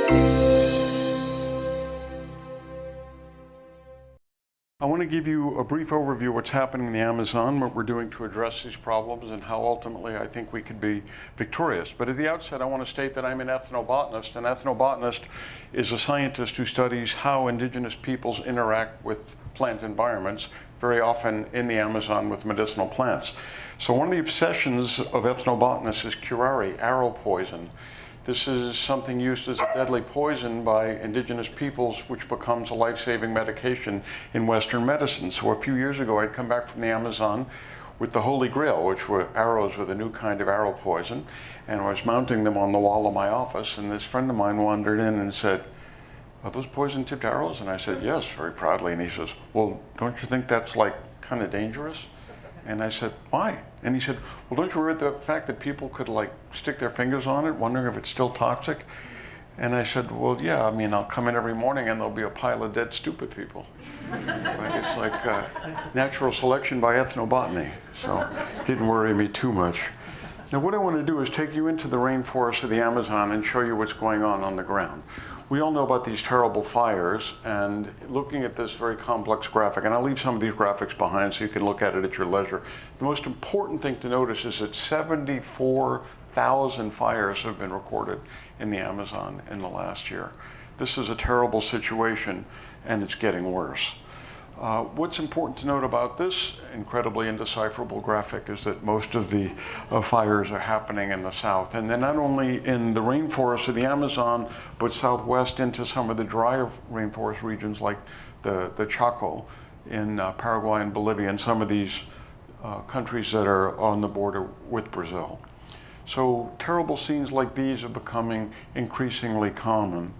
I want to give you a brief overview of what's happening in the Amazon, what we're doing to address these problems, and how ultimately I think we could be victorious. But at the outset, I want to state that I'm an ethnobotanist. An ethnobotanist is a scientist who studies how indigenous peoples interact with plant environments, very often in the Amazon with medicinal plants. So one of the obsessions of ethnobotanists is curare, arrow poison. This is something used as a deadly poison by indigenous peoples, which becomes a life-saving medication in Western medicine. So a few years ago, I'd come back from the Amazon with the Holy Grail, which were arrows with a new kind of arrow poison, and I was mounting them on the wall of my office, and this friend of mine wandered in and said, "Are those poison-tipped arrows?" And I said, "Yes," very proudly, and he says, "Well, don't you think that's like kind of dangerous?" And I said, "Why?" And he said, "Well, don't you worry about the fact that people could like stick their fingers on it, wondering if it's still toxic?" And I said, "Well, yeah, I mean, I'll come in every morning and there'll be a pile of dead, stupid people." Right? It's like natural selection by ethnobotany. So it didn't worry me too much. Now, what I want to do is take you into the rainforest of the Amazon and show you what's going on the ground. We all know about these terrible fires, and looking at this very complex graphic, and I'll leave some of these graphics behind so you can look at it at your leisure. The most important thing to notice is that 74,000 fires have been recorded in the Amazon in the last year. This is a terrible situation, and it's getting worse. What's important to note about this incredibly indecipherable graphic is that most of the fires are happening in the south. And they're not only in the rainforests of the Amazon, but southwest into some of the drier rainforest regions like the Chaco in Paraguay and Bolivia, and some of these countries that are on the border with Brazil. So terrible scenes like these are becoming increasingly common,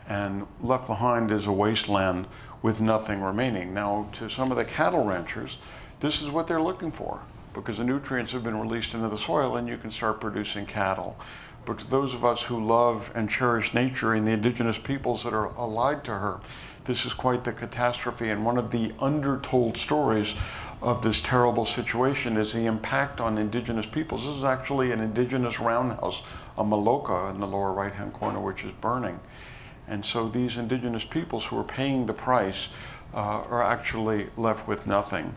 and left behind is a wasteland with nothing remaining. Now, to some of the cattle ranchers, this is what they're looking for, because the nutrients have been released into the soil and you can start producing cattle. But to those of us who love and cherish nature and the indigenous peoples that are allied to her, this is quite the catastrophe. And one of the undertold stories of this terrible situation is the impact on indigenous peoples. This is actually an indigenous roundhouse, a maloca in the lower right-hand corner, which is burning. And so these indigenous peoples who are paying the price are actually left with nothing.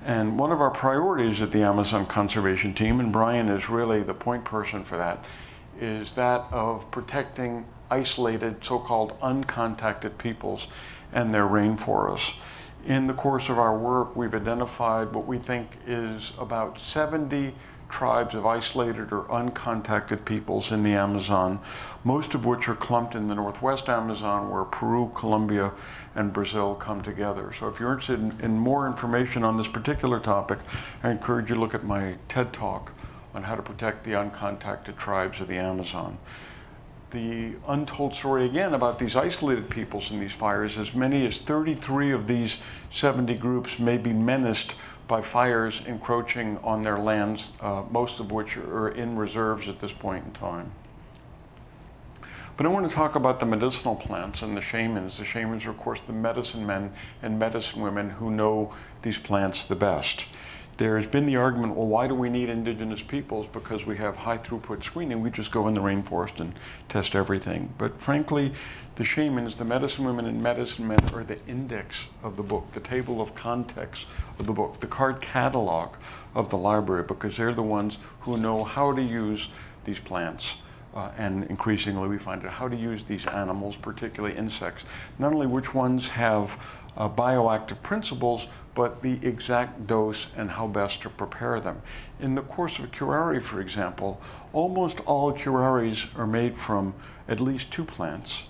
And one of our priorities at the Amazon Conservation Team, and Brian is really the point person for that, is that of protecting isolated, so-called uncontacted peoples and their rainforests. In the course of our work, we've identified what we think is about 70 tribes of isolated or uncontacted peoples in the Amazon, most of which are clumped in the northwest Amazon, where Peru, Colombia, and Brazil come together. So if you're interested in more information on this particular topic, I encourage you to look at my TED Talk on how to protect the uncontacted tribes of the Amazon. The untold story again about these isolated peoples in these fires, as many as 33 of these 70 groups may be menaced by fires encroaching on their lands, most of which are in reserves at this point in time. But I want to talk about the medicinal plants and the shamans. The shamans are, of course, the medicine men and medicine women who know these plants the best. There has been the argument, well, why do we need indigenous peoples? Because we have high throughput screening. We just go in the rainforest and test everything. But frankly, the shamans, the medicine women and medicine men, are the index of the book, the table of contents of the book, the card catalog of the library, because they're the ones who know how to use these plants. And increasingly we find out how to use these animals, particularly insects, not only which ones have bioactive principles, but the exact dose and how best to prepare them. In the course of a curare, for example, almost all curares are made from at least 2 plants.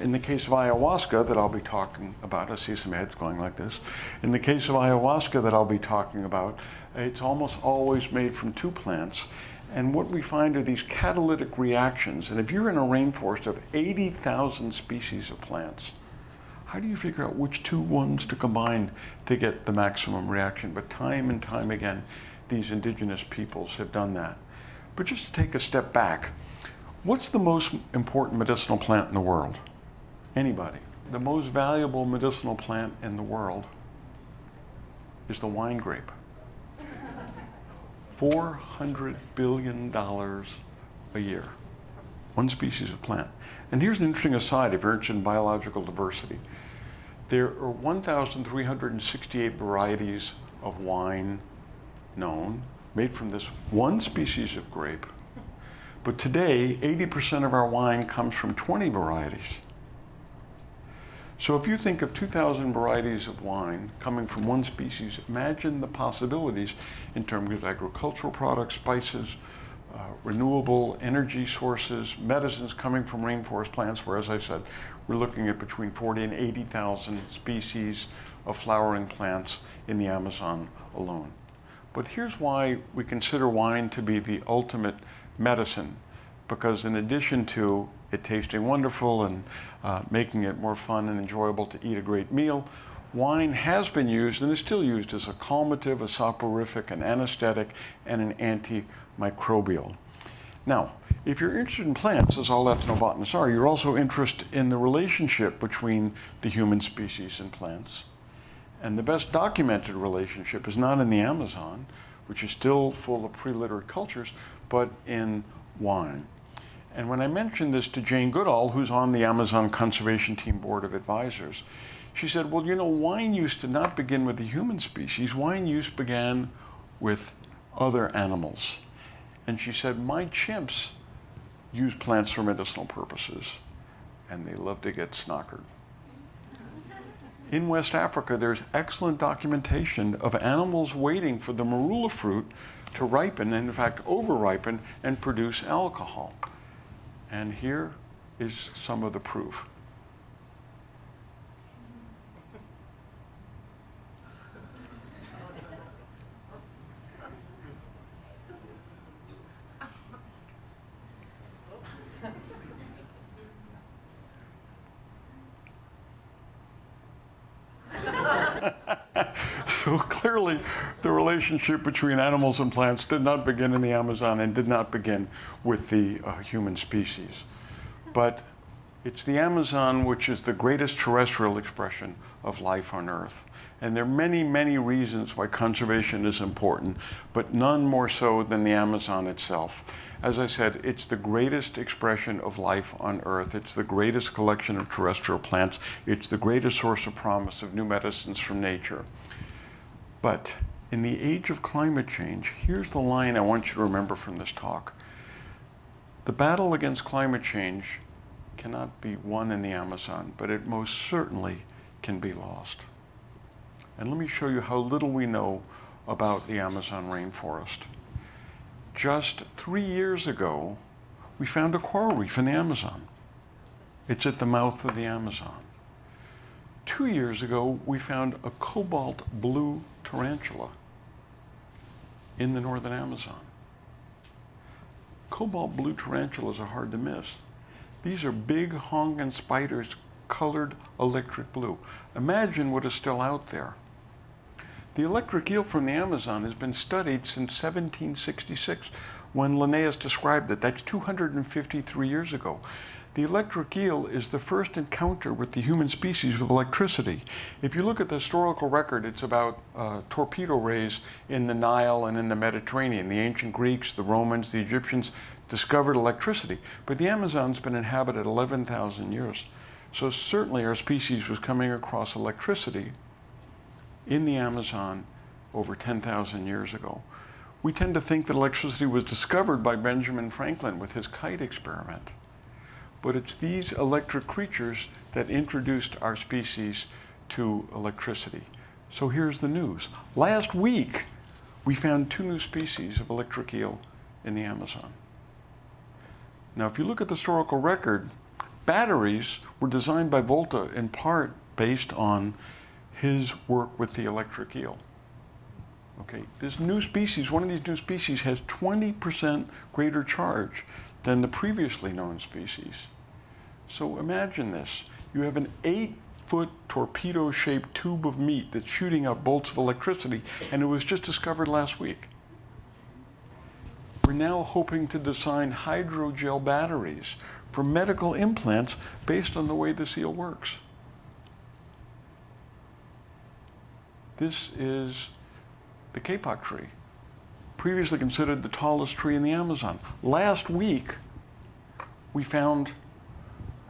In the case of ayahuasca that I'll be talking about, I see some heads going like this. In the case of ayahuasca that I'll be talking about, it's almost always made from 2 plants. And what we find are these catalytic reactions. And if you're in a rainforest of 80,000 species of plants, how do you figure out which 2 ones to combine to get the maximum reaction? But time and time again, these indigenous peoples have done that. But just to take a step back, what's the most important medicinal plant in the world? Anybody? The most valuable medicinal plant in the world is the wine grape. $400 billion a year. one species of plant. And here's an interesting aside if you're interested in biological diversity. There are 1,368 varieties of wine known, made from this one species of grape. But today, 80% of our wine comes from 20 varieties. So if you think of 2,000 varieties of wine coming from one species, imagine the possibilities in terms of agricultural products, spices, renewable energy sources, medicines coming from rainforest plants, where, as I said, we're looking at between 40 and 80,000 species of flowering plants in the Amazon alone. But here's why we consider wine to be the ultimate medicine, because in addition to it tasting wonderful and making it more fun and enjoyable to eat a great meal, wine has been used and is still used as a calmative, a soporific, an anesthetic, and an antimicrobial. Now, if you're interested in plants, as all ethnobotanists are, you're also interested in the relationship between the human species and plants. And the best documented relationship is not in the Amazon, which is still full of pre-literate cultures, but in wine. And when I mentioned this to Jane Goodall, who's on the Amazon Conservation Team Board of Advisors, she said, well, you know, wine use did not begin with the human species. Wine use began with other animals. And she said, my chimps use plants for medicinal purposes, and they love to get snockered. In West Africa, there's excellent documentation of animals waiting for the marula fruit to ripen, and in fact, over-ripen and produce alcohol. And here is some of the proof. So clearly, the relationship between animals and plants did not begin in the Amazon and did not begin with the human species. But it's the Amazon which is the greatest terrestrial expression of life on Earth. And there are many, many reasons why conservation is important, but none more so than the Amazon itself. As I said, it's the greatest expression of life on Earth. It's the greatest collection of terrestrial plants. It's the greatest source of promise of new medicines from nature. But in the age of climate change, here's the line I want you to remember from this talk. The battle against climate change cannot be won in the Amazon, but it most certainly can be lost. And let me show you how little we know about the Amazon rainforest. Just 3 years ago, we found a coral reef in the Amazon. It's at the mouth of the Amazon. 2 years ago, we found a cobalt blue tarantula in the northern Amazon. Cobalt blue tarantulas are hard to miss. These are big hongan spiders colored electric blue. Imagine what is still out there. The electric eel from the Amazon has been studied since 1766 when Linnaeus described it. That's 253 years ago. The electric eel is the first encounter with the human species with electricity. If you look at the historical record, it's about torpedo rays in the Nile and in the Mediterranean. The ancient Greeks, the Romans, the Egyptians discovered electricity, but the Amazon's been inhabited 11,000 years. So certainly our species was coming across electricity in the Amazon over 10,000 years ago. We tend to think that electricity was discovered by Benjamin Franklin with his kite experiment. But it's these electric creatures that introduced our species to electricity. So here's the news. Last week, we found 2 new species of electric eel in the Amazon. Now, if you look at the historical record, batteries were designed by Volta in part based on his work with the electric eel. Okay, this new species, one of these new species has 20% greater charge than the previously known species. So imagine this. You have an 8-foot torpedo-shaped tube of meat that's shooting out bolts of electricity, and it was just discovered last week. We're now hoping to design hydrogel batteries for medical implants based on the way the eel works. This is the kapok tree, previously considered the tallest tree in the Amazon. Last week, we found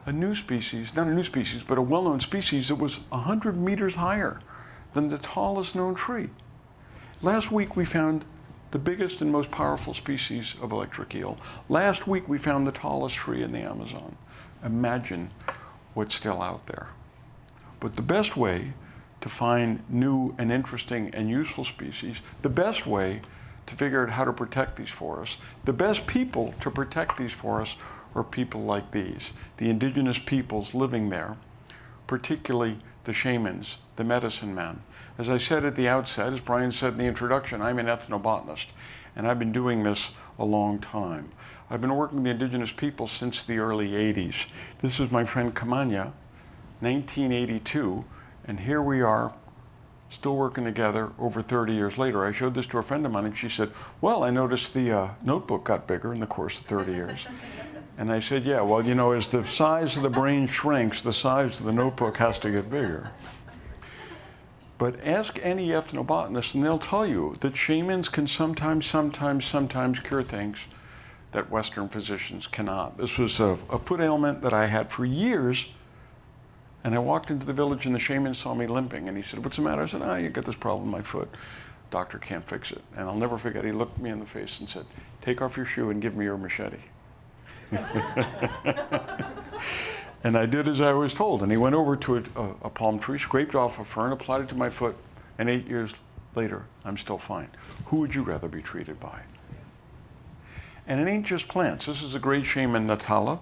a new species, not a new species, but a well-known species that was 100 meters higher than the tallest known tree. Last week we found the biggest and most powerful species of electric eel. Last week we found the tallest tree in the Amazon. Imagine what's still out there. But the best way to find new and interesting and useful species, the best way to figure out how to protect these forests, the best people to protect these forests are people like these, the indigenous peoples living there, particularly the shamans, the medicine men. As I said at the outset, as Brian said in the introduction, I'm an ethnobotanist, and I've been doing this a long time. I've been working with the indigenous people since the early 80s. This is my friend Kamanya, 1982, and here we are, still working together over 30 years later. I showed this to a friend of mine, and she said, well, I noticed the notebook got bigger in the course of 30 years. And I said, yeah, well, you know, as the size of the brain shrinks, the size of the notebook has to get bigger. But ask any ethnobotanist, and they'll tell you that shamans can sometimes cure things that Western physicians cannot. This was a foot ailment that I had for years, and I walked into the village and the shaman saw me limping, and he said, what's the matter? I said, you got this problem in my foot. Doctor can't fix it. And I'll never forget, he looked me in the face and said, take off your shoe and give me your machete. And I did as I was told, and he went over to a palm tree, scraped off a fern, applied it to my foot, and 8 years later, I'm still fine. Who would you rather be treated by? And it ain't just plants. This is a great shaman, Natala,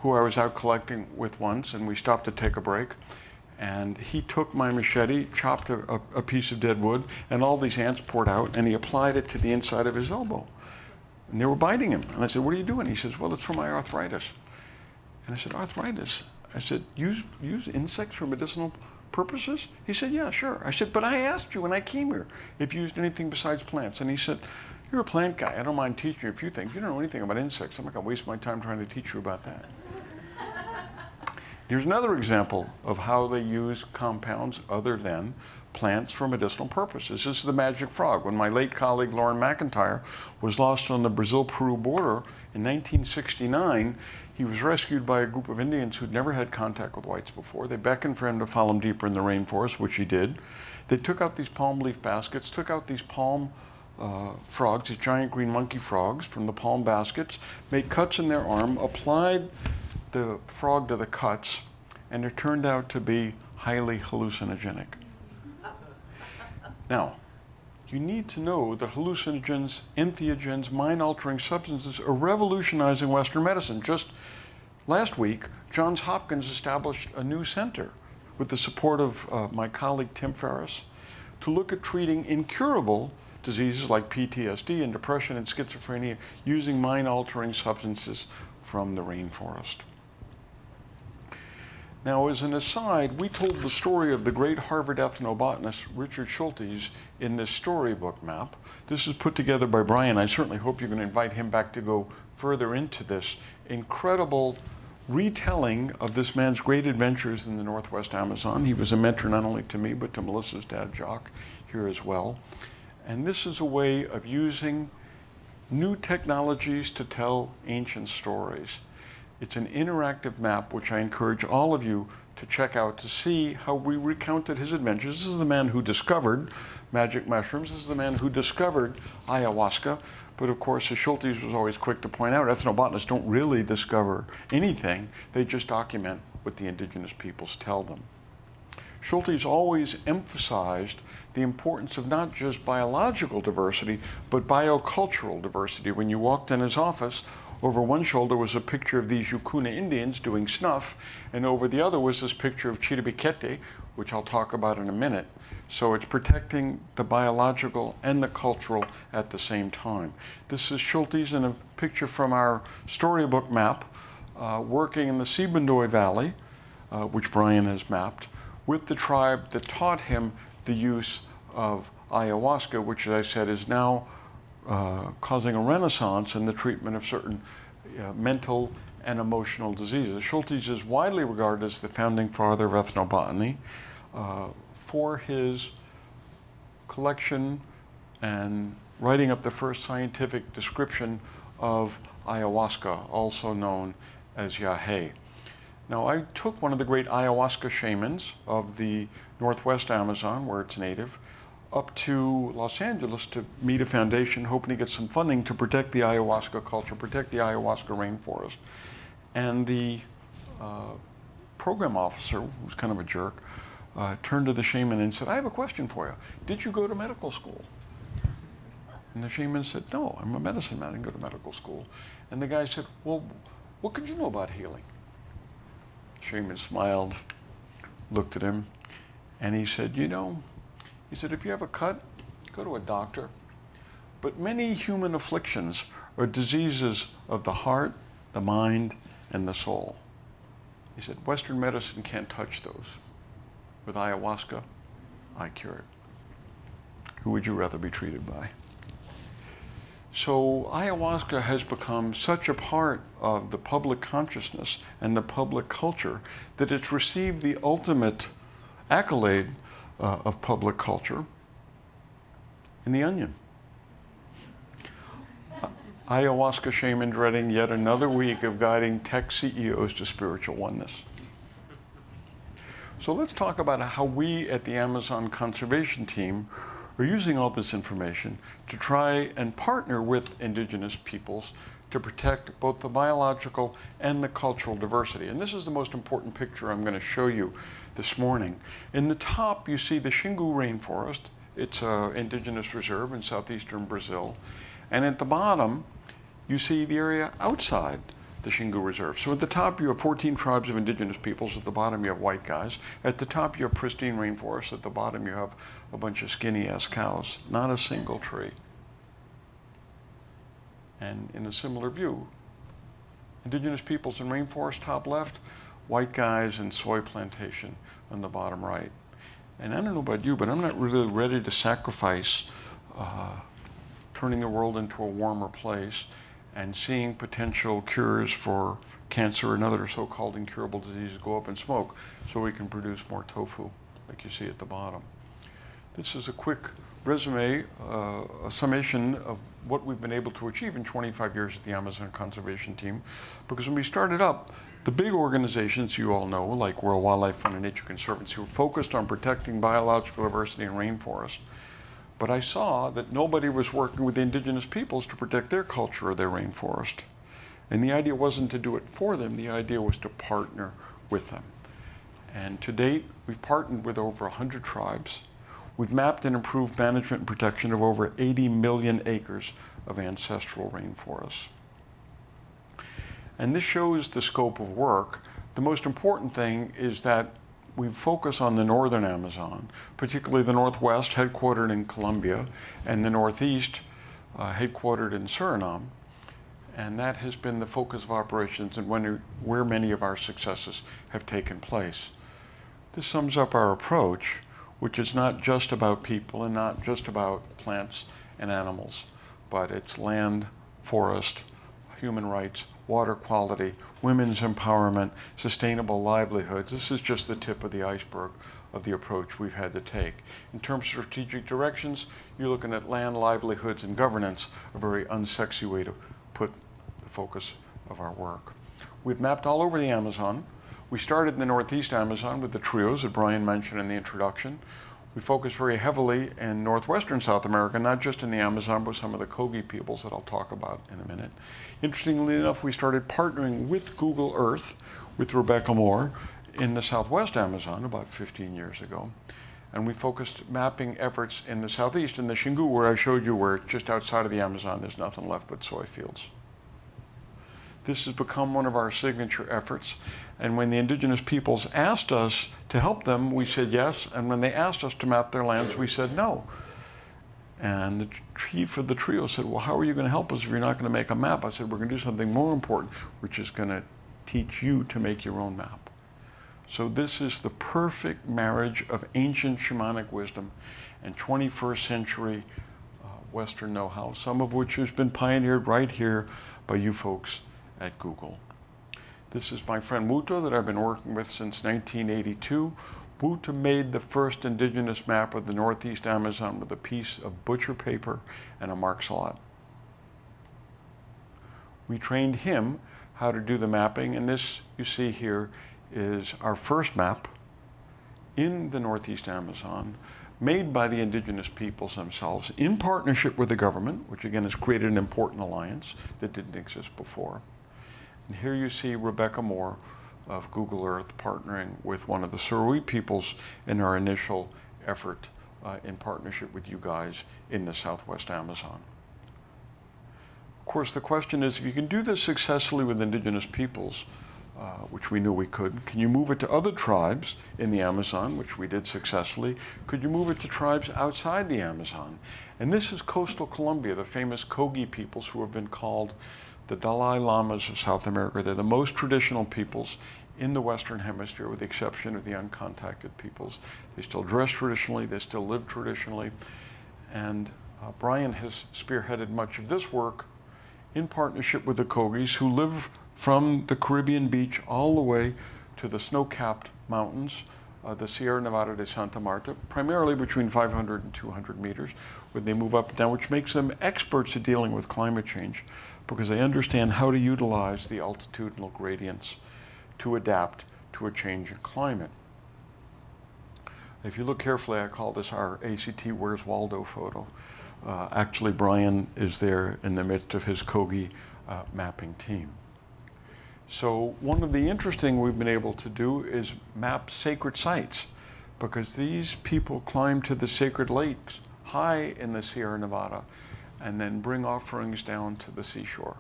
who I was out collecting with once, and we stopped to take a break. And he took my machete, chopped a piece of dead wood, and all these ants poured out, and he applied it to the inside of his elbow. And they were biting him. And I said, what are you doing? He says, well, it's for my arthritis. And I said, arthritis? I said, use insects for medicinal purposes? He said, yeah, sure. I said, but I asked you when I came here if you used anything besides plants. And he said, you're a plant guy. I don't mind teaching you a few things. You don't know anything about insects. I'm not going to waste my time trying to teach you about that. Here's another example of how they use compounds other than plants for medicinal purposes. This is the magic frog. When my late colleague Lauren McIntyre was lost on the Brazil-Peru border in 1969, he was rescued by a group of Indians who'd never had contact with whites before. They beckoned for him to follow them deeper in the rainforest, which he did. They took out these palm leaf baskets, took out these palm frogs, these giant green monkey frogs from the palm baskets, made cuts in their arm, applied the frog to the cuts, and it turned out to be highly hallucinogenic. Now, you need to know that hallucinogens, entheogens, mind-altering substances are revolutionizing Western medicine. Just last week, Johns Hopkins established a new center with the support of my colleague Tim Ferriss to look at treating incurable diseases like PTSD and depression and schizophrenia using mind-altering substances from the rainforest. Now, as an aside, we told the story of the great Harvard ethnobotanist Richard Schultes in this storybook map. This is put together by Brian. I certainly hope you're going to invite him back to go further into this incredible retelling of this man's great adventures in the Northwest Amazon. He was a mentor not only to me, but to Melissa's dad, Jock, here as well. And this is a way of using new technologies to tell ancient stories. It's an interactive map, which I encourage all of you to check out to see how we recounted his adventures. This is the man who discovered magic mushrooms. This is the man who discovered ayahuasca. But of course, as Schultes was always quick to point out, ethnobotanists don't really discover anything. They just document what the indigenous peoples tell them. Schultes always emphasized the importance of not just biological diversity, but biocultural diversity. When you walked in his office, over one shoulder was a picture of these Yukuna Indians doing snuff, and over the other was this picture of Chiribiquete, which I'll talk about in a minute. So it's protecting the biological and the cultural at the same time. This is Schultes in a picture from our storybook map, working in the Sibundoy Valley, which Brian has mapped, with the tribe that taught him the use of ayahuasca, which, as I said, is now causing a renaissance in the treatment of certain mental and emotional diseases. Schultes is widely regarded as the founding father of ethnobotany for his collection and writing up the first scientific description of ayahuasca, also known as Yahé. Now, I took one of the great ayahuasca shamans of the Northwest Amazon, where it's native, up to Los Angeles to meet a foundation hoping to get some funding to protect the ayahuasca culture, protect the ayahuasca rainforest. And the program officer, who's kind of a jerk, turned to the shaman and said, "I have a question for you. Did you go to medical school?" And the shaman said, "No, I'm a medicine man. I didn't go to medical school." And the guy said, "Well, what could you know about healing?" The shaman smiled, looked at him, and he said, he said, "If you have a cut, go to a doctor. But many human afflictions are diseases of the heart, the mind, and the soul." He said, "Western medicine can't touch those. With ayahuasca, I cure it." Who would you rather be treated by? So ayahuasca has become such a part of the public consciousness and the public culture that it's received the ultimate accolade of public culture in The Onion. Ayahuasca shaman dreading yet another week of guiding tech CEOs to spiritual oneness. So let's talk about how we at the Amazon Conservation Team are using all this information to try and partner with Indigenous peoples to protect both the biological and the cultural diversity. And this is the most important picture I'm going to show you this morning. In the top, you see the Xingu rainforest. It's an indigenous reserve in southeastern Brazil. And at the bottom, you see the area outside the Xingu Reserve. So at the top, you have 14 tribes of indigenous peoples. At the bottom, you have white guys. At the top, you have pristine rainforests. At the bottom, you have a bunch of skinny-ass cows. Not a single tree. And in a similar view, indigenous peoples in rainforest, top left, white guys and soy plantation on the bottom right. And I don't know about you, but I'm not really ready to sacrifice turning the world into a warmer place and seeing potential cures for cancer and other so-called incurable diseases go up in smoke so we can produce more tofu, like you see at the bottom. This is a quick resume, a summation of what we've been able to achieve in 25 years at the Amazon Conservation Team. Because when we started up, the big organizations you all know, like World Wildlife Fund and Nature Conservancy, were focused on protecting biological diversity in rainforests. But I saw that nobody was working with the indigenous peoples to protect their culture or their rainforest. And the idea wasn't to do it for them, the idea was to partner with them. And to date, we've partnered with over 100 tribes. We've mapped and improved management and protection of over 80 million acres of ancestral rainforests. And this shows the scope of work. The most important thing is that we focus on the northern Amazon, particularly the Northwest, headquartered in Colombia, and the Northeast, headquartered in Suriname. And that has been the focus of operations and where many of our successes have taken place. This sums up our approach, which is not just about people and not just about plants and animals, but it's land, forest, human rights, water quality, women's empowerment, sustainable livelihoods. This is just the tip of the iceberg of the approach we've had to take. In terms of strategic directions, you're looking at land, livelihoods, and governance, a very unsexy way to put the focus of our work. We've mapped all over the Amazon. We started in the Northeast Amazon with the trios that Brian mentioned in the introduction. We focus very heavily in northwestern South America, not just in the Amazon, but some of the Kogi peoples that I'll talk about in a minute. Interestingly enough, we started partnering with Google Earth, with Rebecca Moore, in the Southwest Amazon about 15 years ago. And we focused mapping efforts in the Southeast, in the Xingu, where I showed you where just outside of the Amazon there's nothing left but soy fields. This has become one of our signature efforts. And when the indigenous peoples asked us to help them, we said yes. And when they asked us to map their lands, we said no. And the chief of the trio said, well, how are you going to help us if you're not going to make a map? I said, we're going to do something more important, which is going to teach you to make your own map. So this is the perfect marriage of ancient shamanic wisdom and 21st century Western know-how, some of which has been pioneered right here by you folks at Google. This is my friend Wuto that I've been working with since 1982. Wuto made the first indigenous map of the Northeast Amazon with a piece of butcher paper and a mark slot. We trained him how to do the mapping. And this you see here is our first map in the Northeast Amazon, made by the indigenous peoples themselves in partnership with the government, which again has created an important alliance that didn't exist before. And here you see Rebecca Moore of Google Earth partnering with one of the Surui peoples in our initial effort in partnership with you guys in the Southwest Amazon. Of course, the question is, if you can do this successfully with indigenous peoples, which we knew we could, can you move it to other tribes in the Amazon, which we did successfully? Could you move it to tribes outside the Amazon? And this is coastal Colombia, the famous Kogi peoples who have been called the Dalai Lamas of South America. They're the most traditional peoples in the Western Hemisphere, with the exception of the uncontacted peoples. They still dress traditionally, they still live traditionally. And Brian has spearheaded much of this work in partnership with the Kogis, who live from the Caribbean beach all the way to the snow-capped mountains, the Sierra Nevada de Santa Marta, primarily between 500 and 200 meters, when they move up and down, which makes them experts at dealing with climate change, because they understand how to utilize the altitudinal gradients to adapt to a change in climate. If you look carefully, I call this our ACT Where's Waldo photo. Actually, Brian is there in the midst of his Kogi mapping team. So one of the interesting we've been able to do is map sacred sites, because these people climb to the sacred lakes high in the Sierra Nevada and then bring offerings down to the seashore.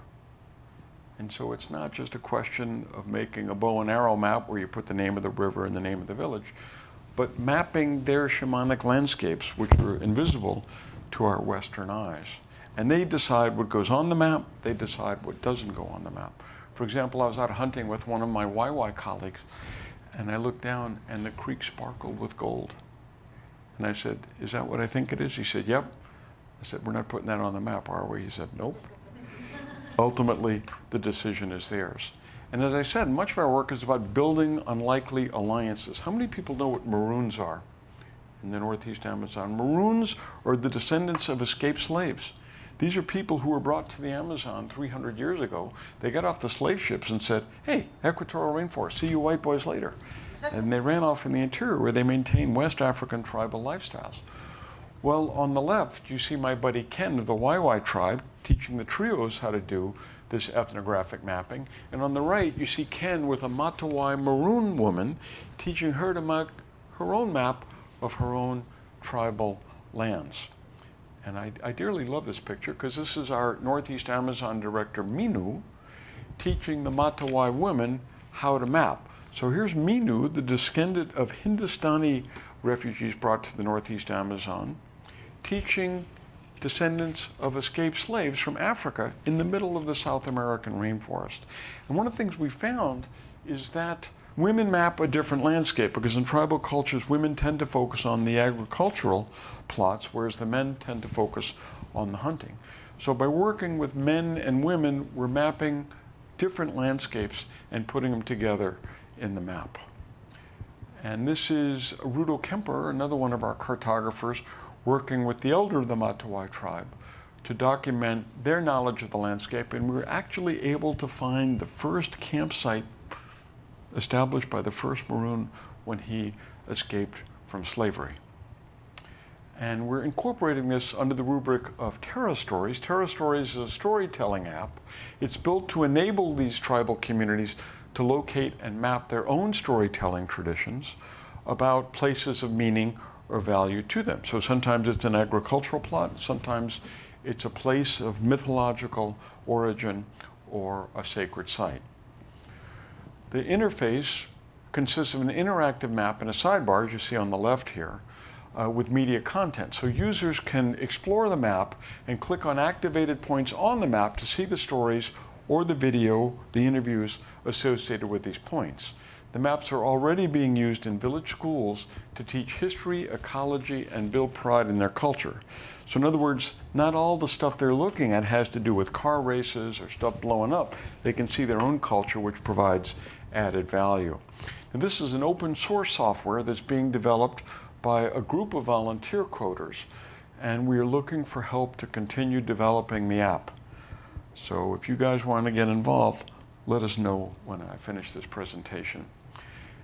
And so it's not just a question of making a bow and arrow map where you put the name of the river and the name of the village, but mapping their shamanic landscapes, which are invisible to our Western eyes. And they decide what goes on the map, they decide what doesn't go on the map. For example, I was out hunting with one of my YY colleagues, and I looked down and the creek sparkled with gold. And I said, "Is that what I think it is?" He said, "Yep." I said, "We're not putting that on the map, are we?" He said, "Nope." Ultimately, the decision is theirs. And as I said, much of our work is about building unlikely alliances. How many people know what Maroons are in the Northeast Amazon? Maroons are the descendants of escaped slaves. These are people who were brought to the Amazon 300 years ago. They got off the slave ships and said, "Hey, equatorial rainforest, see you white boys later." And they ran off in the interior, where they maintain West African tribal lifestyles. Well, on the left, you see my buddy Ken of the YY tribe teaching the trios how to do this ethnographic mapping. And on the right, you see Ken with a Matawai Maroon woman teaching her to make her own map of her own tribal lands. And I dearly love this picture, because this is our Northeast Amazon director, Minu, teaching the Matawai women how to map. So here's Minu, the descendant of Hindustani refugees brought to the Northeast Amazon, teaching descendants of escaped slaves from Africa in the middle of the South American rainforest. And one of the things we found is that women map a different landscape, because in tribal cultures, women tend to focus on the agricultural plots, whereas the men tend to focus on the hunting. So by working with men and women, we're mapping different landscapes and putting them together in the map. And this is Rudo Kemper, another one of our cartographers, working with the elder of the Matawai tribe to document their knowledge of the landscape. And we were actually able to find the first campsite established by the first Maroon when he escaped from slavery. And we're incorporating this under the rubric of Terra Stories. Terra Stories is a storytelling app. It's built to enable these tribal communities to locate and map their own storytelling traditions about places of meaning or value to them. So sometimes it's an agricultural plot, sometimes it's a place of mythological origin or a sacred site. The interface consists of an interactive map and a sidebar, as you see on the left here, with media content. So users can explore the map and click on activated points on the map to see the stories or the video, the interviews associated with these points. The maps are already being used in village schools to teach history, ecology, and build pride in their culture. So in other words, not all the stuff they're looking at has to do with car races or stuff blowing up. They can see their own culture, which provides added value. And this is an open source software that's being developed by a group of volunteer coders, and we are looking for help to continue developing the app. So if you guys want to get involved, let us know when I finish this presentation.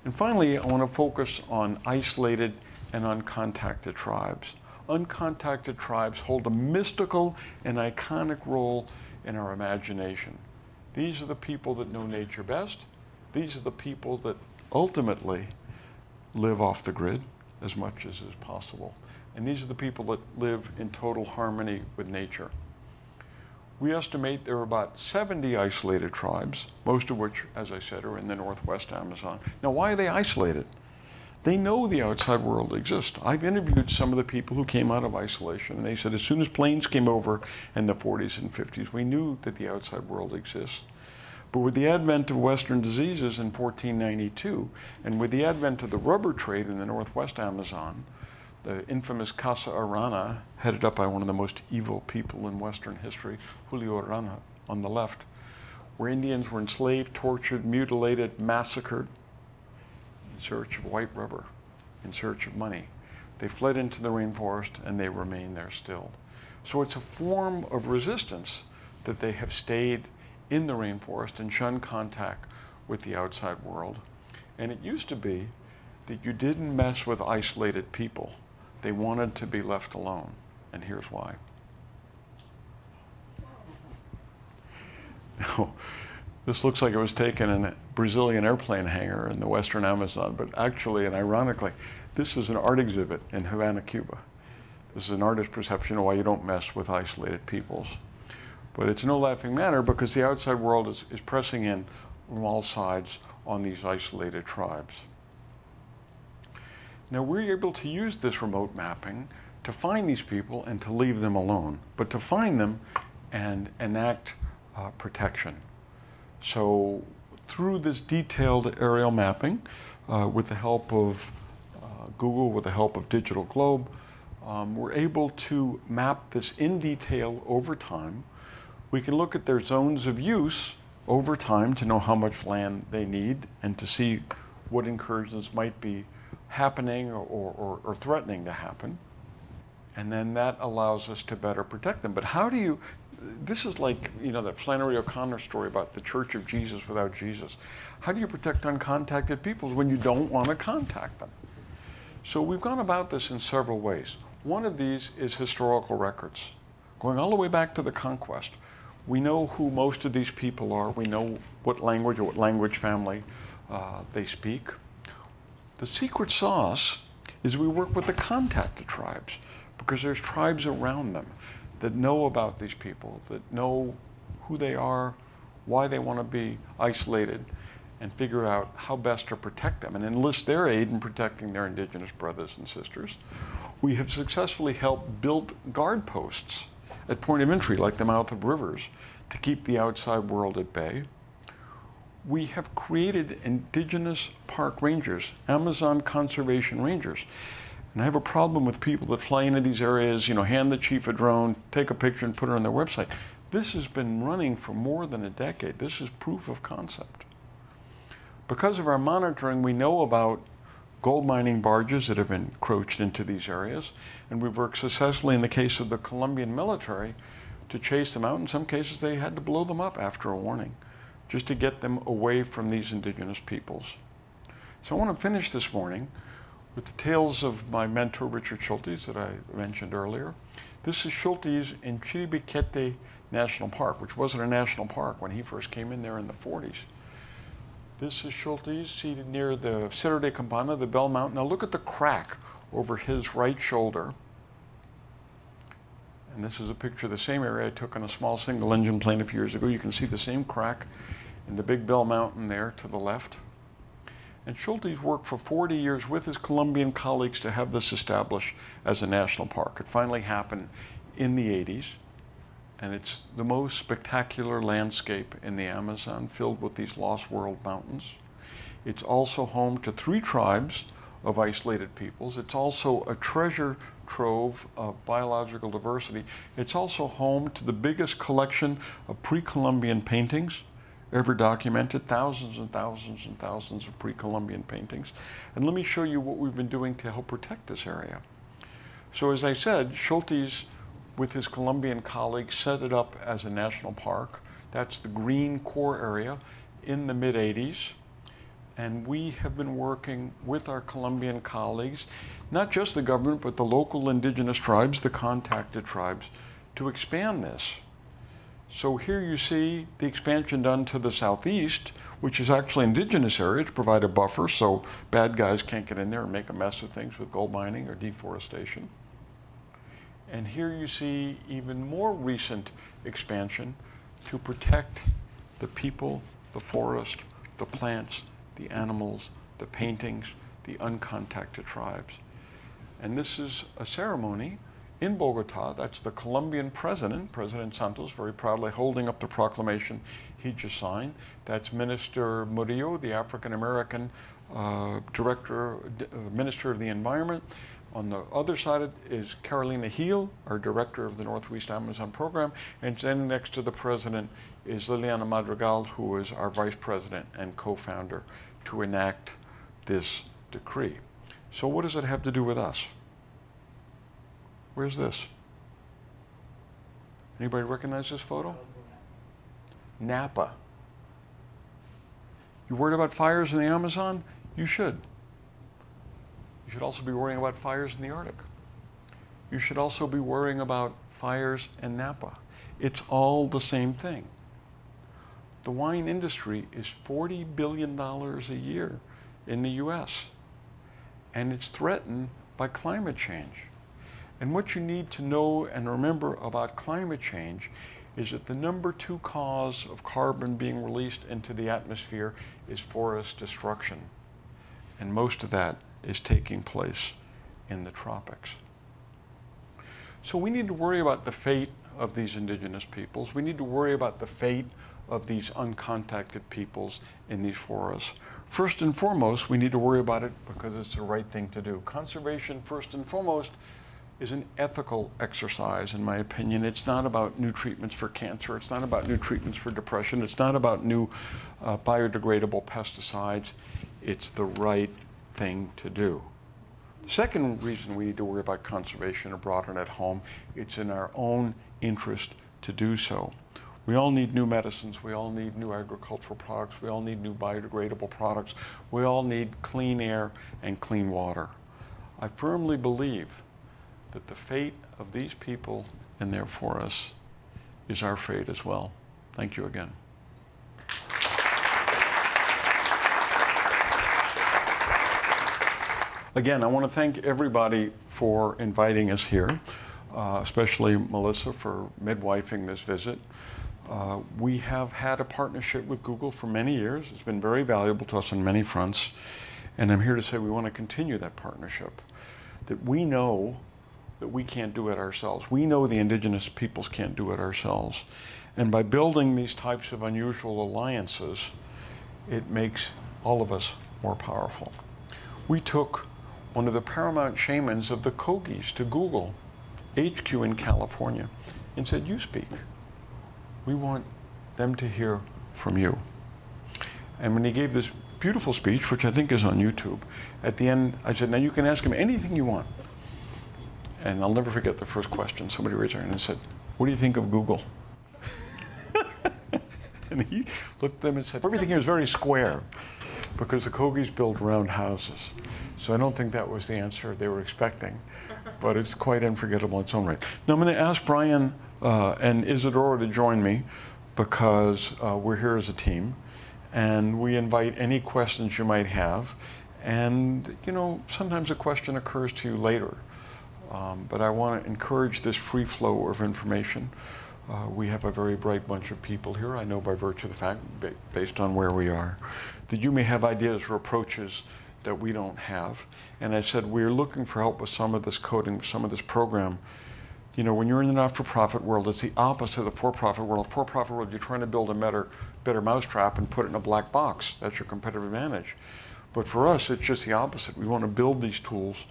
And finally, I want to focus on isolated and uncontacted tribes. Uncontacted tribes hold a mystical and iconic role in our imagination. These are the people that know nature best. These are the people that ultimately live off the grid as much as is possible. And these are the people that live in total harmony with nature. We estimate there are about 70 isolated tribes, most of which, as I said, are in the northwest Amazon. Now, why are they isolated? They know the outside world exists. I've interviewed some of the people who came out of isolation, and they said as soon as planes came over in the 40s and 50s, we knew that the outside world exists. But with the advent of Western diseases in 1492, and with the advent of the rubber trade in the northwest Amazon, the infamous Casa Arana, headed up by one of the most evil people in Western history, Julio Arana, on the left, where Indians were enslaved, tortured, mutilated, massacred in search of white rubber, in search of money. They fled into the rainforest and they remain there still. So it's a form of resistance that they have stayed in the rainforest and shunned contact with the outside world. And it used to be that you didn't mess with isolated people. They wanted to be left alone, and here's why. Now, this looks like it was taken in a Brazilian airplane hangar in the western Amazon, but actually, and ironically, this is an art exhibit in Havana, Cuba. This is an artist's perception of why you don't mess with isolated peoples. But it's no laughing matter because the outside world is pressing in from all sides on these isolated tribes. Now, we're able to use this remote mapping to find these people and to leave them alone, but to find them and enact protection. So through this detailed aerial mapping, with the help of Google, with the help of Digital Globe, we're able to map this in detail over time. We can look at their zones of use over time to know how much land they need and to see what incursions might be happening or threatening to happen. And then that allows us to better protect them. But how do you, this is like, you know, that Flannery O'Connor story about the Church of Jesus without Jesus. How do you protect uncontacted peoples when you don't want to contact them? So we've gone about this in several ways. One of these is historical records. Going all the way back to the conquest, we know who most of these people are. We know what language or what language family they speak. The secret sauce is we work with the contacted tribes because there's tribes around them that know about these people, that know who they are, why they want to be isolated, and figure out how best to protect them and enlist their aid in protecting their indigenous brothers and sisters. We have successfully helped build guard posts at point of entry, like the mouth of rivers, to keep the outside world at bay. We have created indigenous park rangers, Amazon conservation rangers. And I have a problem with people that fly into these areas, you know, hand the chief a drone, take a picture and put it on their website. This has been running for more than a decade. This is proof of concept. Because of our monitoring, we know about gold mining barges that have encroached into these areas, and we've worked successfully in the case of the Colombian military to chase them out. In some cases, they had to blow them up after a warning, just to get them away from these indigenous peoples. So I want to finish this morning with the tales of my mentor, Richard Schultes, that I mentioned earlier. This is Schultes in Chiribiquete National Park, which wasn't a national park when he first came in there in the 40s. This is Schultes seated near the Cerro de Campana, the Bell Mountain. Now look at the crack over his right shoulder. And this is a picture of the same area I took on a small single-engine plane a few years ago. You can see the same crack in the Big Bell Mountain there to the left. And Schultes worked for 40 years with his Colombian colleagues to have this established as a national park. It finally happened in the 80s. And it's the most spectacular landscape in the Amazon, filled with these lost world mountains. It's also home to 3 tribes of isolated peoples. It's also a treasure trove of biological diversity. It's also home to the biggest collection of pre-Columbian paintings ever documented, thousands and thousands and thousands of pre-Columbian paintings. And let me show you what we've been doing to help protect this area. So as I said, Schultes, with his Colombian colleagues, set it up as a national park. That's the green core area. in the mid-'80s, and we have been working with our Colombian colleagues, not just the government, but the local indigenous tribes, the contacted tribes, to expand this. So here you see the expansion done to the southeast, which is actually indigenous area to provide a buffer so bad guys can't get in there and make a mess of things with gold mining or deforestation. And here you see even more recent expansion to protect the people, the forest, the plants, the animals, the paintings, the uncontacted tribes. And this is a ceremony in Bogota. That's the Colombian president, President Santos, very proudly holding up the proclamation he just signed. That's Minister Murillo, the African-American Minister of the Environment. On the other side is Carolina Gil, our director of the Northwest Amazon Program, and then next to the president is Liliana Madrigal, who is our vice president and co-founder, to enact this decree. So what does it have to do with us? Where's this? Anybody recognize this photo? Napa. You worried about fires in the Amazon? You should. You should also be worrying about fires in the Arctic. You should also be worrying about fires in Napa. It's all the same thing. The wine industry is $40 billion a year in the US, and it's threatened by climate change. And what you need to know and remember about climate change is that the number 2 cause of carbon being released into the atmosphere is forest destruction. And most of that is taking place in the tropics. So we need to worry about the fate of these indigenous peoples. We need to worry about the fate of these uncontacted peoples in these forests. First and foremost, we need to worry about it because it's the right thing to do. Conservation, first and foremost, is an ethical exercise, in my opinion. It's not about new treatments for cancer. It's not about new treatments for depression. It's not about new biodegradable pesticides. It's the right thing to do. The second reason we need to worry about conservation abroad and at home, it's in our own interest to do so. We all need new medicines. We all need new agricultural products. We all need new biodegradable products. We all need clean air and clean water. I firmly believe that the fate of these people and their forests is our fate as well. Thank you again. Again, I want to thank everybody for inviting us here, especially Melissa for midwifing this visit. We have had a partnership with Google for many years. It's been very valuable to us on many fronts. And I'm here to say we want to continue that partnership, that we know that we can't do it ourselves. We know the indigenous peoples can't do it ourselves. And by building these types of unusual alliances, it makes all of us more powerful. We took one of the paramount shamans of the Kogis to Google HQ in California and said, you speak. We want them to hear from you. And when he gave this beautiful speech, which I think is on YouTube, at the end I said, now you can ask him anything you want. And I'll never forget the first question. Somebody raised their hand and said, what do you think of Google? And he looked at them and said, everything here is very square because the Kogis build round houses. So I don't think that was the answer they were expecting, but it's quite unforgettable in its own right. Now I'm going to ask Brian and Isadora to join me because we're here as a team, and we invite any questions you might have. And you know, sometimes a question occurs to you later. But I want to encourage this free flow of information. We have a very bright bunch of people here, I know by virtue of the fact, based on where we are, that you may have ideas or approaches that we don't have. And I said, we're looking for help with some of this coding, some of this program. You know, when you're in the not-for-profit world, it's the opposite of the for-profit world. For-profit world, you're trying to build a better mousetrap and put it in a black box. That's your competitive advantage. But for us, it's just the opposite. We want to build these tools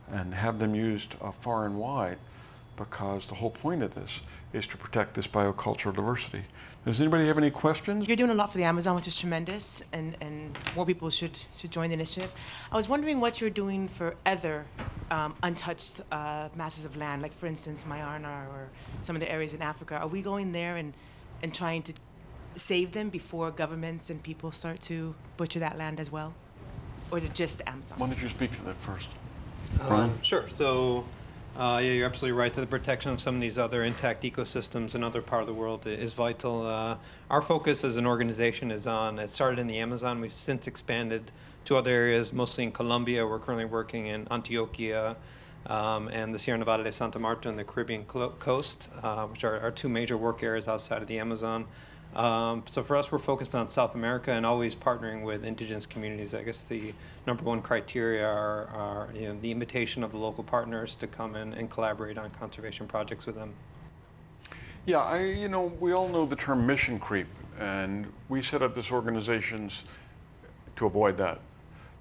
and have them used far and wide, because the whole point of this is to protect this biocultural diversity. Does anybody have any questions? You're doing a lot for the Amazon, which is tremendous, and more people should join the initiative. I was wondering what you're doing for other untouched masses of land, like for instance, Mayana or some of the areas in Africa. Are we going there and trying to save them before governments and people start to butcher that land as well? Or is it just the Amazon? Why don't you speak to that first? Brian? Sure. So, yeah, you're absolutely right that the protection of some of these other intact ecosystems in other part of the world is vital. Our focus as an organization is on, it started in the Amazon. We've since expanded to other areas, mostly in Colombia. We're currently working in Antioquia and the Sierra Nevada de Santa Marta and the Caribbean coast, which are our two major work areas outside of the Amazon. So for us, we're focused on South America and always partnering with indigenous communities. I guess the number one criteria are the invitation of the local partners to come in and collaborate on conservation projects with them. Yeah, we all know the term mission creep, and we set up this organizations to avoid that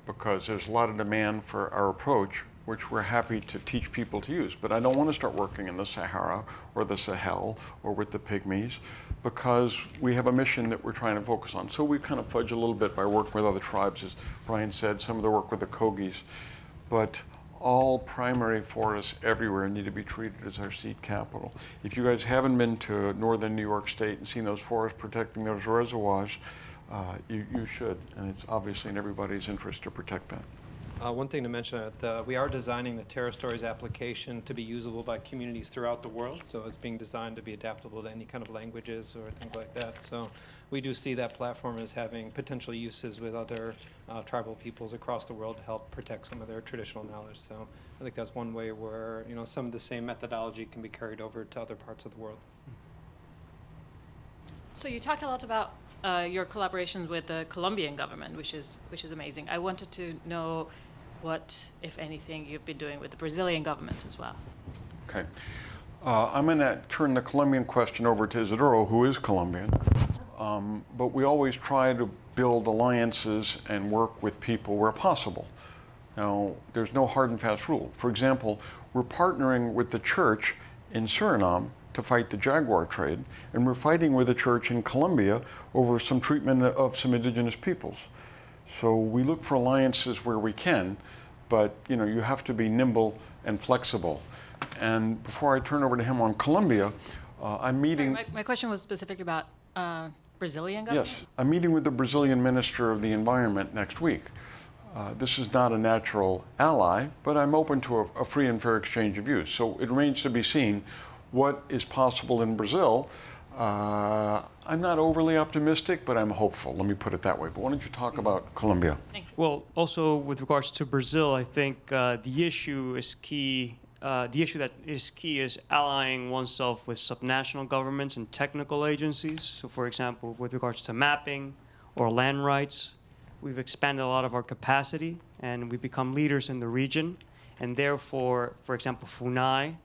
because there's a lot of demand for our approach, which we're happy to teach people to use. But I don't want to start working in the Sahara or the Sahel or with the pygmies because we have a mission that we're trying to focus on. So we kind of fudge a little bit by working with other tribes, as Brian said, some of the work with the Kogis. But all primary forests everywhere need to be treated as our seed capital. If you guys haven't been to northern New York State and seen those forests protecting those reservoirs, you should, and it's obviously in everybody's interest to protect that. One thing to mention, we are designing the Terra Stories application to be usable by communities throughout the world. So it's being designed to be adaptable to any kind of languages or things like that. So we do see that platform as having potential uses with other tribal peoples across the world to help protect some of their traditional knowledge. So I think that's one way where some of the same methodology can be carried over to other parts of the world. So you talk a lot about your collaborations with the Colombian government, which is amazing. I wanted to know what, if anything, you've been doing with the Brazilian government as well. Okay. I'm going to turn the Colombian question over to Isidoro, who is Colombian. But we always try to build alliances and work with people where possible. Now, there's no hard and fast rule. For example, we're partnering with the church in Suriname to fight the jaguar trade, and we're fighting with a church in Colombia over some treatment of some indigenous peoples. So we look for alliances where we can, but you have to be nimble and flexible. And before I turn over to him on Colombia, I'm meeting... Sorry, my question was specifically about Brazilian government? Yes, I'm meeting with the Brazilian Minister of the Environment next week. This is not a natural ally, but I'm open to a free and fair exchange of views. So it remains to be seen what is possible in Brazil. I'm not overly optimistic, but I'm hopeful. Let me put it that way. But why don't you talk about Colombia? Thank you. Well, also with regards to Brazil, I think the issue is key. The issue that is key is allying oneself with subnational governments and technical agencies. So, for example, with regards to mapping or land rights, we've expanded a lot of our capacity and we've become leaders in the region. And therefore, for example, FUNAI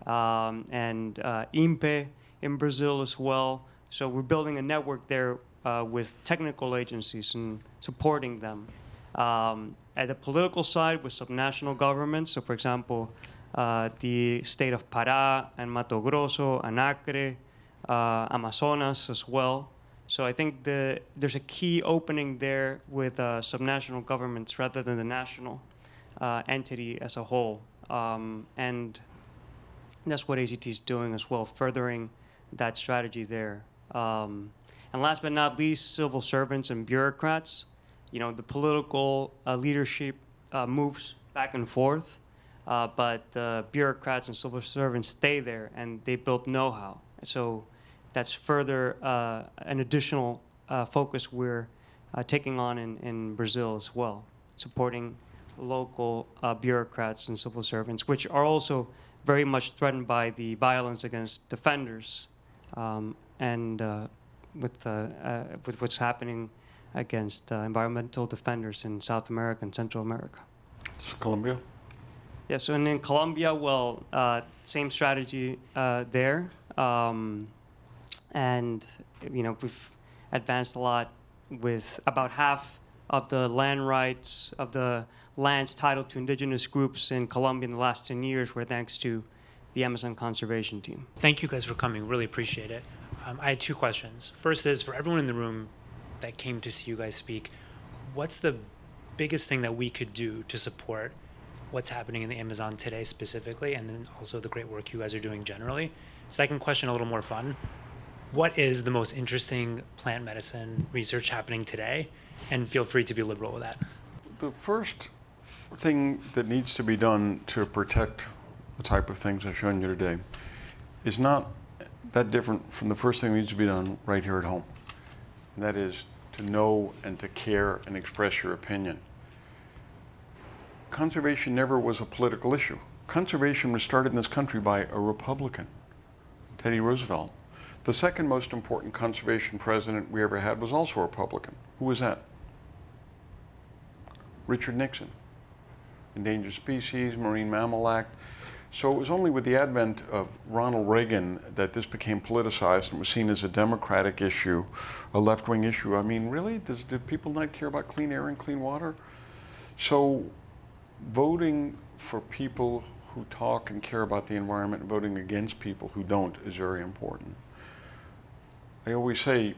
and INPE in Brazil as well. So we're building a network there with technical agencies and supporting them. At the political side, with subnational governments, so for example, the state of Pará and Mato Grosso and Acre, Amazonas as well. So I think there's a key opening there with subnational governments rather than the national entity as a whole. And that's what ACT is doing as well, furthering that strategy there. And last but not least, civil servants and bureaucrats. The political leadership moves back and forth, but bureaucrats and civil servants stay there and they build know-how. So that's further an additional focus we're taking on in Brazil as well, supporting local bureaucrats and civil servants, which are also very much threatened by the violence against defenders and with what's happening against environmental defenders in South America and Central America. Colombia? Yeah, so in Colombia, well, same strategy there. And, we've advanced a lot with about half of the land rights of the lands titled to indigenous groups in Colombia in the last 10 years were thanks to the Amazon Conservation Team. Thank you guys for coming. Really appreciate it. I had two questions. First is, for everyone in the room that came to see you guys speak, what's the biggest thing that we could do to support what's happening in the Amazon today specifically, and then also the great work you guys are doing generally? Second question, a little more fun. what is the most interesting plant medicine research happening today? And feel free to be liberal with that. The first thing that needs to be done to protect the type of things I've shown you today is not that different from the first thing that needs to be done right here at home. And that is to know and to care and express your opinion. Conservation never was a political issue. Conservation was started in this country by a Republican, Teddy Roosevelt. The second most important conservation president we ever had was also a Republican. Who was that? Richard Nixon. Endangered Species, Marine Mammal Act. So it was only with the advent of Ronald Reagan that this became politicized and was seen as a democratic issue, a left-wing issue. I mean, really? Do people not care about clean air and clean water? So voting for people who talk and care about the environment and voting against people who don't is very important. I always say,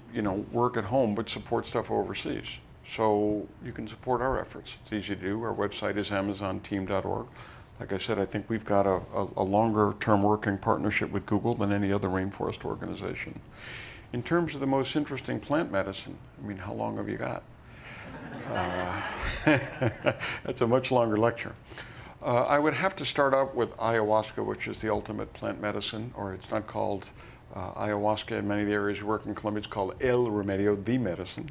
work at home, but support stuff overseas. So you can support our efforts. It's easy to do. Our website is amazonteam.org. Like I said, I think we've got a longer-term working partnership with Google than any other rainforest organization. In terms of the most interesting plant medicine, I mean, how long have you got? That's a much longer lecture. I would have to start out with ayahuasca, which is the ultimate plant medicine, or it's not called ayahuasca in many of the areas we work in Colombia. It's called el remedio, the medicine.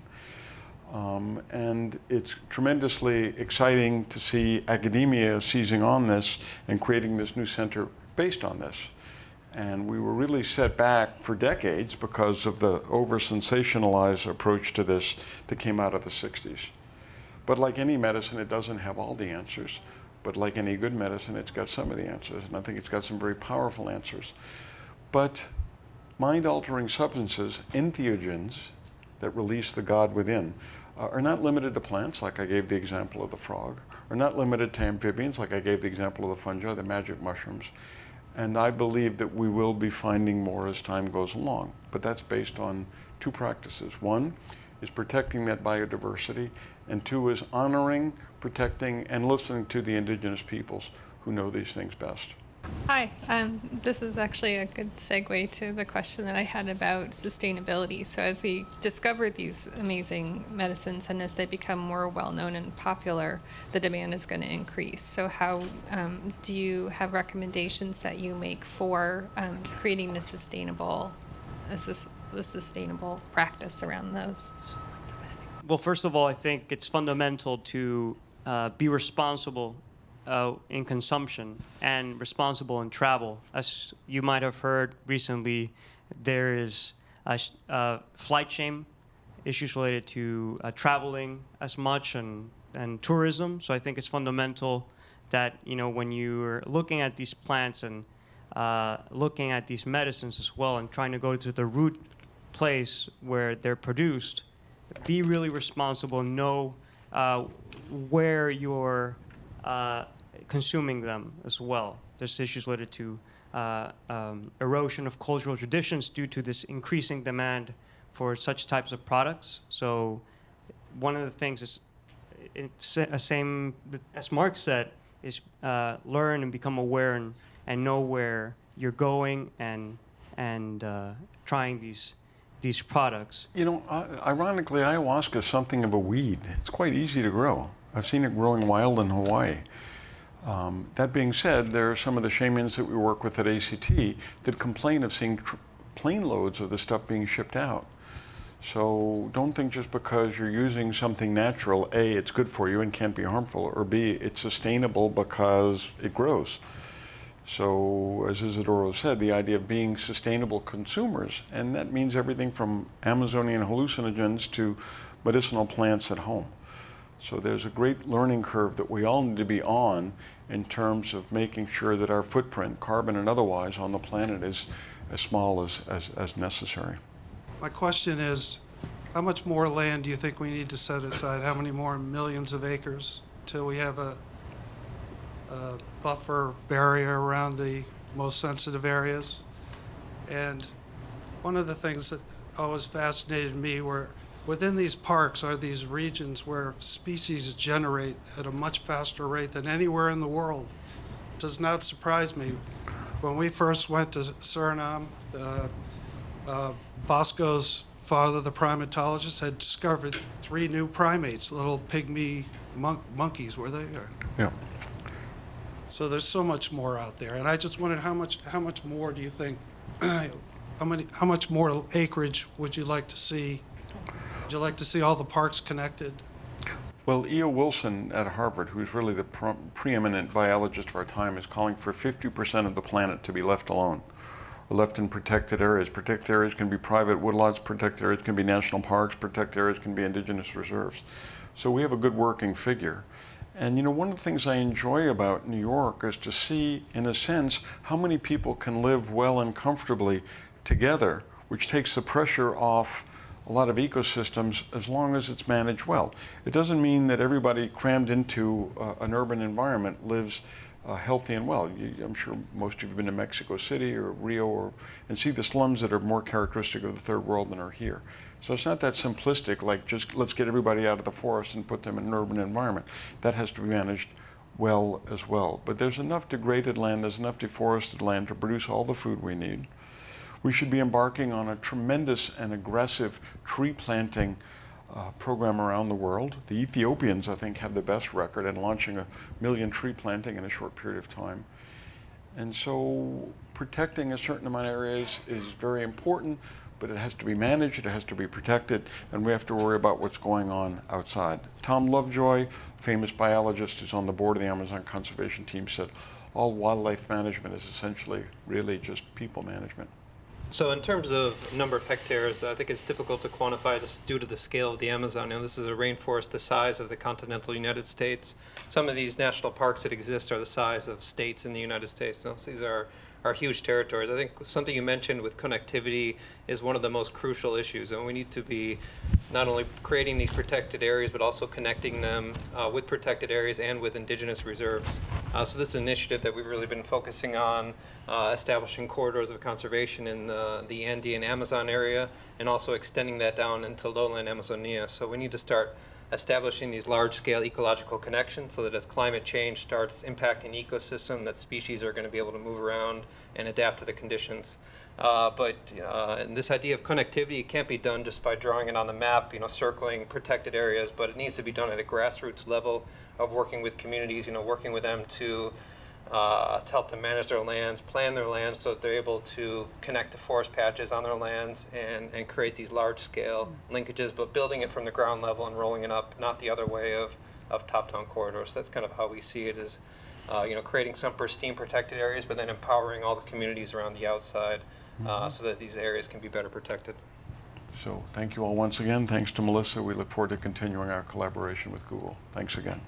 And it's tremendously exciting to see academia seizing on this and creating this new center based on this. And we were really set back for decades because of the over-sensationalized approach to this that came out of the 60s. But like any medicine, it doesn't have all the answers. But like any good medicine, it's got some of the answers. And I think it's got some very powerful answers. But mind-altering substances, entheogens, that release the God within, are not limited to plants, like I gave the example of the frog, are not limited to amphibians, like I gave the example of the fungi, the magic mushrooms. And I believe that we will be finding more as time goes along. But that's based on two practices. One is protecting that biodiversity, and two is honoring, protecting, and listening to the indigenous peoples who know these things best. Hi, this is actually a good segue to the question that I had about sustainability. So as we discover these amazing medicines and as they become more well-known and popular, the demand is going to increase. So how do you have recommendations that you make for creating a sustainable practice around those? Well, first of all, I think it's fundamental to be responsible in consumption and responsible in travel. As you might have heard recently, there is flight shame, issues related to traveling as much and tourism. So I think it's fundamental that when you're looking at these plants and looking at these medicines as well and trying to go to the root place where they're produced, be really responsible, know where you're consuming them as well. There's issues related to erosion of cultural traditions due to this increasing demand for such types of products. So one of the things is, as Mark said, is learn and become aware and know where you're going and trying these products. Ironically, ayahuasca is something of a weed. It's quite easy to grow. I've seen it growing wild in Hawaii. That being said, there are some of the shamans that we work with at ACT that complain of seeing plane loads of the stuff being shipped out. So don't think just because you're using something natural, A, it's good for you and can't be harmful, or B, it's sustainable because it grows. So as Isidoro said, the idea of being sustainable consumers, and that means everything from Amazonian hallucinogens to medicinal plants at home. So there's a great learning curve that we all need to be on in terms of making sure that our footprint, carbon and otherwise, on the planet is as small as necessary. My question is, how much more land do you think we need to set aside? How many more millions of acres till we have a buffer barrier around the most sensitive areas? And one of the things that always fascinated me were within these parks are these regions where species generate at a much faster rate than anywhere in the world. It does not surprise me. When we first went to Suriname, Bosco's father, the primatologist, had discovered 3 new primates, little pygmy monkeys, were they? Or, Yeah. so there's so much more out there, and I just wondered how much more do you think? How much more acreage would you like to see? Would you like to see all the parks connected? Well, E.O. Wilson at Harvard, who's really the preeminent biologist of our time, is calling for 50% of the planet to be left alone, or left in protected areas. Protected areas can be private woodlots, protected areas can be national parks, protected areas can be indigenous reserves. So we have a good working figure. And you know, one of the things I enjoy about New York is to see, in a sense, how many people can live well and comfortably together, which takes the pressure off a lot of ecosystems as long as it's managed well. It doesn't mean that everybody crammed into an urban environment lives healthy and well. I'm sure most of you have been to Mexico City or Rio and see the slums that are more characteristic of the third world than are here. So it's not that simplistic, like just let's get everybody out of the forest and put them in an urban environment. That has to be managed well as well. But there's enough degraded land, there's enough deforested land to produce all the food we need. We should be embarking on a tremendous and aggressive tree planting program around the world. The Ethiopians, I think, have the best record in launching 1 million tree planting in a short period of time. And so protecting a certain amount of areas is very important, but it has to be managed, it has to be protected, and we have to worry about what's going on outside. Tom Lovejoy, famous biologist who's on the board of the Amazon Conservation Team, said all wildlife management is essentially really just people management. So in terms of number of hectares, I think it's difficult to quantify just due to the scale of the Amazon. You know, this is a rainforest the size of the continental United States. Some of these national parks that exist are the size of states in the United States. So these are huge territories. I think something you mentioned with connectivity is one of the most crucial issues, and we need to be not only creating these protected areas, but also connecting them with protected areas and with indigenous reserves. So this is an initiative that we've really been focusing on, establishing corridors of conservation in the Andean Amazon area, and also extending that down into lowland Amazonia. So we need to start establishing these large-scale ecological connections so that as climate change starts impacting the ecosystem, that species are going to be able to move around and adapt to the conditions. And this idea of connectivity, it can't be done just by drawing it on the map, circling protected areas, but it needs to be done at a grassroots level of working with communities, working with them to help them manage their lands, plan their lands so that they're able to connect the forest patches on their lands and create these large-scale linkages, but building it from the ground level and rolling it up, not the other way of top-down corridors. So that's kind of how we see it as, creating some pristine protected areas, but then empowering all the communities around the outside so that these areas can be better protected. So thank you all once again. Thanks to Melissa. We look forward to continuing our collaboration with Google. Thanks again.